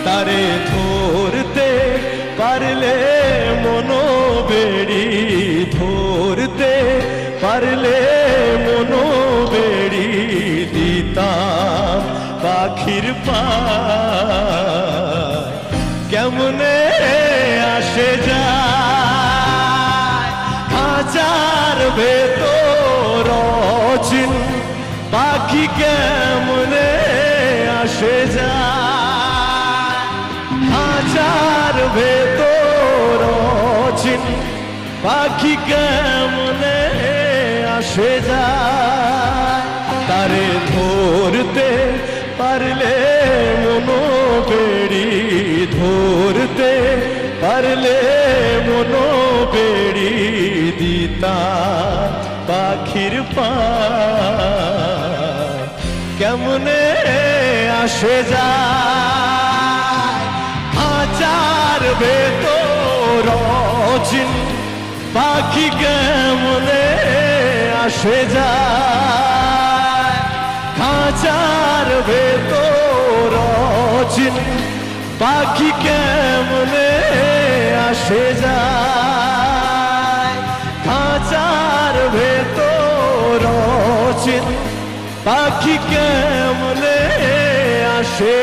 তারে ধরতে পারলে মনোবেড়ি, ধরতে পারলে মনোবেড়ি দিতাম পাখির পায়। কেমনে আসে যায় খাঁচার ভেতর অচিন পাখি, কেমনে আসে যায় খাঁচার ভেতর অচিন পাখি, কেমনে আসে যায়। তারে ধরতে পারলে মনোবেড়ি, ধরতে পারলে মনোবেড়ি দিতাম পাখির পায়। কেমনে আসে যায় খাঁচার ভেতর অচিন পাখি, কেমনে আসে যায় খাঁচার ভেতর অচিন পাখি, কেমনে আসে যায় খাঁচার ভেতর অচিন পাখি, কেমনে আসে